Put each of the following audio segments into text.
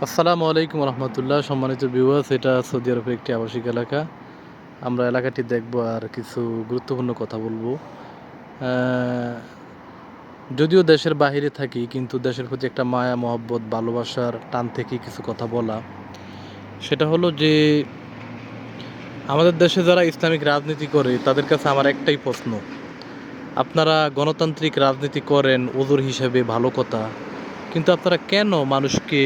আসসালামু আলাইকুম রহমতুল্লাহ। সম্মানিত ভিউয়ার্স, এটা সৌদি আরবের একটি আবাসিক এলাকা। আমরা এলাকাটি দেখব আর কিছু গুরুত্বপূর্ণ কথা বলবো। যদিও দেশের বাইরে থাকি, কিন্তু দেশের প্রতি একটা মায়া মহব্বত ভালোবাসার টান থেকে কিছু কথা বলা। সেটা হলো যে আমাদের দেশে যারা ইসলামিক রাজনীতি করে তাদের কাছে আমার একটাই প্রশ্ন, আপনারা গণতান্ত্রিক রাজনীতি করেন ওজোর হিসেবে ভালো কথা, কিন্তু আপনারা কেন মানুষকে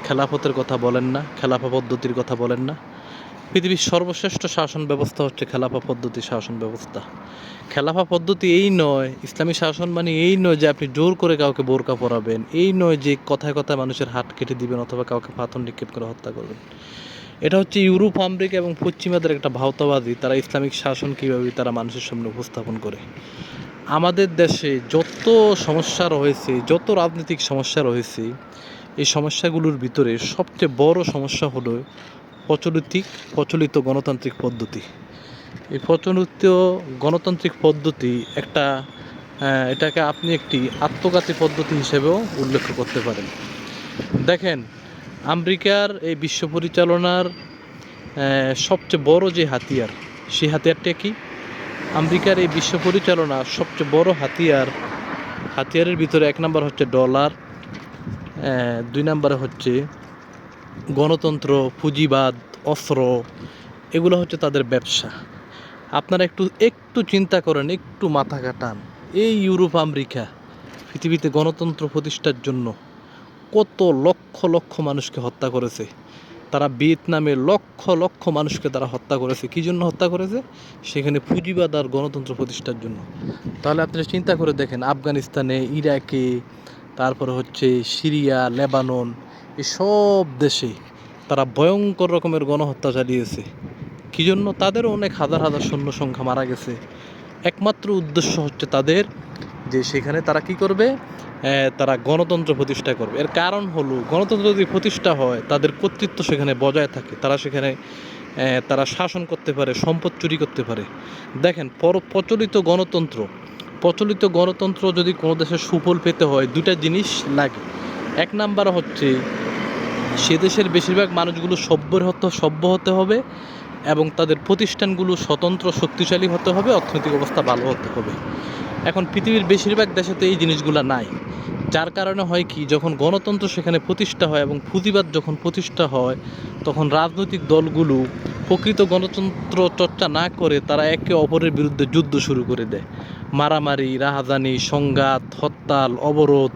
খেলাফতের কথা বলেন না, খেলাফা পদ্ধতির কথা বলেন না? পৃথিবীর সর্বশ্রেষ্ঠ শাসন ব্যবস্থা হচ্ছে খেলাফা পদ্ধতি শাসন ব্যবস্থা। খেলাফা পদ্ধতি এই নয়, ইসলামী শাসন মানে এই নয় যে আপনি জোর করে কাউকে বোরকা পরাবেন, এই নয় যে কথায় কথায় মানুষের হাত কেটে দিবেন অথবা কাউকে পাথর নিক্ষেপ করে হত্যা করবেন। এটা হচ্ছে ইউরোপ, আমেরিকা এবং পশ্চিমাদের একটা ভাওতাবাদী। তারা ইসলামিক শাসন কীভাবে তারা মানুষের সামনে উপস্থাপন করে। আমাদের দেশে যত সমস্যা রয়েছে, যত রাজনৈতিক সমস্যা রয়েছে, এই সমস্যাগুলোর ভিতরে সবচেয়ে বড় সমস্যা হলো প্রচলিত গণতান্ত্রিক পদ্ধতি। এই প্রচলিত গণতান্ত্রিক পদ্ধতি এটাকে আপনি একটি আত্মঘাতী পদ্ধতি হিসেবেও উল্লেখ করতে পারেন। দেখেন, আমেরিকার এই বিশ্ব পরিচালনার সবচেয়ে বড় যে হাতিয়ার, সেই হাতিয়ারটা কি? আমেরিকার এই বিশ্ব পরিচালনার সবচেয়ে বড় হাতিয়ারের ভিতরে 1 নম্বর হচ্ছে ডলার, 2 নম্বরে হচ্ছে গণতন্ত্র, পুঁজিবাদ, অস্ত্র। এগুলো হচ্ছে তাদের ব্যবসা। আপনারা একটু চিন্তা করেন, একটু মাথা কাটান। এই ইউরোপ, আমেরিকা পৃথিবীতে গণতন্ত্র প্রতিষ্ঠার জন্য কত লক্ষ লক্ষ মানুষকে হত্যা করেছে। তারা ভিয়েতনামে লক্ষ লক্ষ মানুষকে তারা হত্যা করেছে। কী জন্য হত্যা করেছে? সেখানে পুঁজিবাদ আর গণতন্ত্র প্রতিষ্ঠার জন্য। তাহলে আপনারা চিন্তা করে দেখেন, আফগানিস্তানে, ইরাকে, তারপরে হচ্ছে সিরিয়া, লেবানন, এসব দেশে তারা ভয়ঙ্কর রকমের গণহত্যা চালিয়েছে। কী জন্য? তাদেরও অনেক হাজার হাজার সৈন্য সংখ্যা মারা গেছে। একমাত্র উদ্দেশ্য হচ্ছে তাদের যে সেখানে তারা কি করবে, তারা গণতন্ত্র প্রতিষ্ঠা করবে। এর কারণ হলো, গণতন্ত্র যদি প্রতিষ্ঠা হয় তাদের কর্তৃত্ব সেখানে বজায় থাকে, তারা সেখানে তারা শাসন করতে পারে, সম্পদ চুরি করতে পারে। দেখেন, প্রচলিত গণতন্ত্র যদি কোনো দেশের সুফল পেতে হয়, 2টা জিনিস লাগে। 1 নাম্বার হচ্ছে সে দেশের বেশিরভাগ মানুষগুলো সভ্য হতে হবে এবং তাদের প্রতিষ্ঠানগুলো স্বতন্ত্র শক্তিশালী হতে হবে, অর্থনৈতিক অবস্থা ভালো হতে হবে। এখন পৃথিবীর বেশিরভাগ দেশেতে এই জিনিসগুলো নাই, যার কারণে হয় কি, যখন গণতন্ত্র সেখানে প্রতিষ্ঠা হয় এবং পুঁজিবাদ যখন প্রতিষ্ঠা হয়, তখন রাজনৈতিক দলগুলো প্রকৃত গণতন্ত্র চর্চা না করে তারা একে অপরের বিরুদ্ধে যুদ্ধ শুরু করে দেয়। মারামারি, রাহাজানি, সংঘাত, হরতাল, অবরোধ,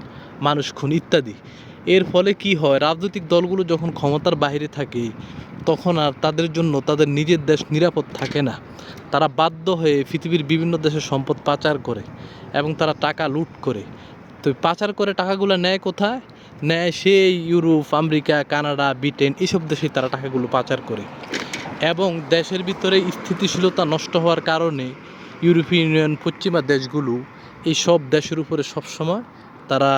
মানুষ খুন ইত্যাদি। এর ফলে কি হয়, রাজনৈতিক দলগুলো যখন ক্ষমতার বাইরে থাকে তখন আর তাদের জন্য তাদের নিজের দেশ নিরাপদ থাকে না। তারা বাধ্য হয়ে পৃথিবীর বিভিন্ন দেশের সম্পদ পাচার করে এবং তারা টাকা লুট করে। তো পাচার করে টাকাগুলো নেয় কোথায়? নেয় সেই ইউরোপ, আমেরিকা, কানাডা, ব্রিটেন, এইসব দেশে তারা টাকাগুলো পাচার করে। এবং দেশের ভিতরে স্থিতিশীলতা নষ্ট হওয়ার কারণে ইউরোপিয়ান ইউনিয়ন, পশ্চিমা দেশগুলো এই সব দেশের উপরে সবসময় তারা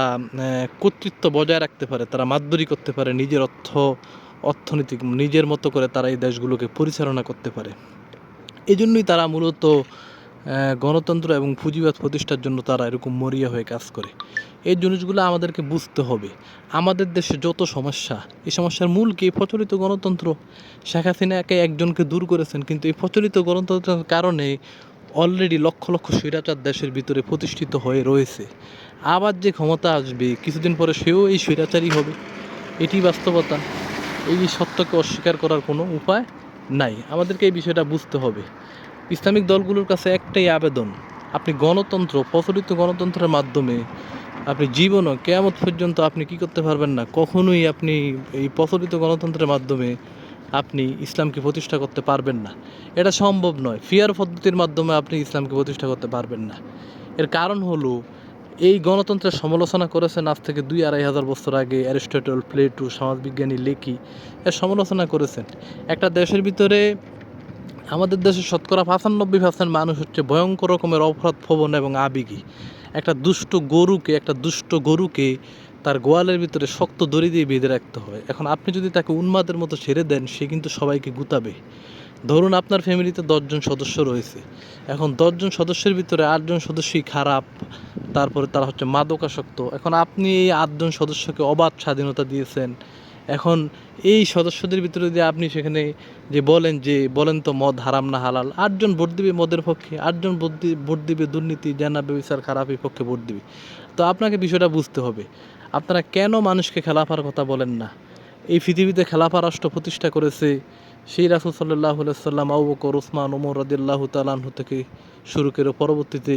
কর্তৃত্ব বজায় রাখতে পারে, তারা মাতব্বরি করতে পারে, অর্থনৈতিক নিজের মতো করে তারা এই দেশগুলোকে পরিচালনা করতে পারে। এই জন্যই তারা মূলত গণতন্ত্র এবং পুঁজিবাদ প্রতিষ্ঠার জন্য তারা এরকম মরিয়া হয়ে কাজ করে। এই জিনিসগুলো আমাদেরকে বুঝতে হবে। আমাদের দেশে যত সমস্যা, এই সমস্যার মূল কি? প্রচলিত গণতন্ত্র। শেখ হাসিনাকে একজনকে দূর করেছেন, কিন্তু এই প্রচলিত গণতন্ত্রের কারণে অলরেডি লক্ষ লক্ষ স্বৈরাচার দেশের ভিতরে প্রতিষ্ঠিত হয়ে রয়েছে। আবার যে ক্ষমতা আসবে কিছুদিন পরে, সেও এই স্বৈরাচারই হবে। এটি বাস্তবতা। এই সত্যকে অস্বীকার করার কোনো উপায় নাই। আমাদেরকে এই বিষয়টা বুঝতে হবে। ইসলামিক দলগুলোর কাছে একটাই আবেদন, আপনি প্রচলিত গণতন্ত্রের মাধ্যমে আপনি জীবনও কিয়ামত পর্যন্ত আপনি কি করতে পারবেন না, কখনোই আপনি এই প্রচলিত গণতন্ত্রের মাধ্যমে আপনি ইসলামকে প্রতিষ্ঠা করতে পারবেন না। এটা সম্ভব নয়। ফিয়ার পদ্ধতির মাধ্যমে আপনি ইসলামকে প্রতিষ্ঠা করতে পারবেন না। এর কারণ হলো, এই গণতন্ত্রের সমালোচনা করেছেন আজ থেকে 2-2.5 হাজার বছর আগে অ্যারিস্টটল, প্লেটো, সমাজবিজ্ঞানী লেকি এর সমালোচনা করেছেন। একটা দেশের ভিতরে, আমাদের দেশে 95% মানুষ হচ্ছে ভয়ঙ্কর রকমের অপরাধপ্রবণ এবং আবেগী। একটা দুষ্ট গরুকে তার গোয়ালের ভিতরে শক্ত দড়ি দিয়ে বেঁধে রাখতে হয়। এখন আপনি যদি তাকে উন্মাদের মতো ছেড়ে দেন, সে কিন্তু সবাইকে গুতাবে। ধরুন আপনার ফ্যামিলিতে 10 জন সদস্য রয়েছে। এখন 10 জন সদস্যের ভিতরে 8 জন সদস্যই খারাপ, তারপরে তারা হচ্ছে মাদকাসক্ত। এখন আপনি এই 8 জন সদস্যকে অবাধ স্বাধীনতা দিয়েছেন, এখন এই সদস্যদের ভিতরে যদি আপনি সেখানে বলেন তো মদ হারাম না হালাল, 8 জন ভোট দিবে মদের পক্ষে, 8 জন ভোট দিবে দুর্নীতি জেনা ব্যভিচার খারাপের পক্ষে ভোট দিবে। তো আপনাকে বিষয়টা বুঝতে হবে, আপনারা কেন মানুষকে খেলাফার কথা বলেন না? এই পৃথিবীতে খেলাফা রাষ্ট্র প্রতিষ্ঠা করেছে সেই রাসূল সাল্লাল্লাহু আলাইহি সাল্লাম, আবু বকর, ওসমান, ওমর রাদিয়াল্লাহু তাআলা আনহু থেকে শুরু করে পরবর্তীতে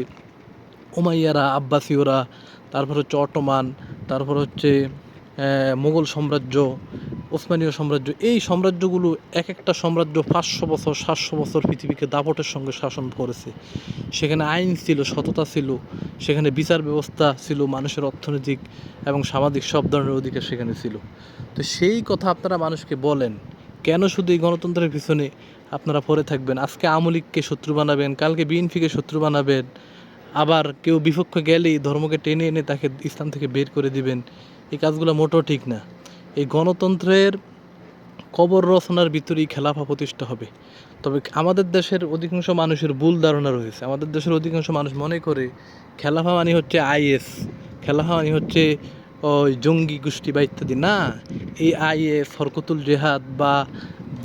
উমাইয়ারা, আব্বাসীয়রা, তারপর হচ্ছে অটোমান, তারপর হচ্ছে মুঘল সাম্রাজ্য, ওসমানীয় সাম্রাজ্য। এই সাম্রাজ্যগুলো এক একটা সাম্রাজ্য 500 বছর 700 বছর পৃথিবীকে দাপটের সঙ্গে শাসন করেছে। সেখানে আইন ছিল, সততা ছিল, সেখানে বিচার ব্যবস্থা ছিল, মানুষের অর্থনৈতিক এবং সামাজিক সব ধরনের অধিকার সেখানে ছিল। তো সেই কথা আপনারা মানুষকে বলেন, কেন শুধু এই গণতন্ত্রের পিছনে আপনারা পড়ে থাকবেন? আজকে আওয়ামী লীগকে শত্রু বানাবেন, কালকে বিএনপিকে শত্রু বানাবেন, আবার কেউ বিপক্ষ গেলেই ধর্মকে টেনে এনে তাকে ইসলাম থেকে বের করে দিবেন। এই কাজগুলো মোটেও ঠিক না। এই গণতন্ত্রের কবর রচনার ভিতরেই খেলাফা প্রতিষ্ঠা হবে। তবে আমাদের দেশের অধিকাংশ মানুষের ভুল ধারণা রয়েছে। আমাদের দেশের অধিকাংশ মানুষ মনে করে খেলাফা মানে হচ্ছে আইএস, খেলাফা মানে হচ্ছে ওই জঙ্গি গোষ্ঠী বা ইত্যাদি। না, এই আইএস, হরকতুল জেহাদ বা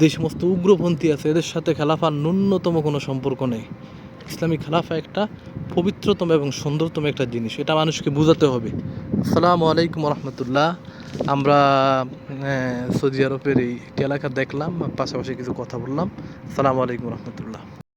যে সমস্ত উগ্রপন্থী আছে এদের সাথে খেলাফার ন্যূনতম কোনো সম্পর্ক নেই। ইসলামী খেলাফা একটা পবিত্রতম এবং সুন্দরতম একটা জিনিস, এটা মানুষকে বোঝাতে হবে। আসসালামু আলাইকুম রহমতুল্লাহ। আমরা সৌদি আরবের এই একটি এলাকা দেখলাম, পাশাপাশি কিছু কথা বললাম। আসসালামু আলাইকুম রহমতুল্লাহ।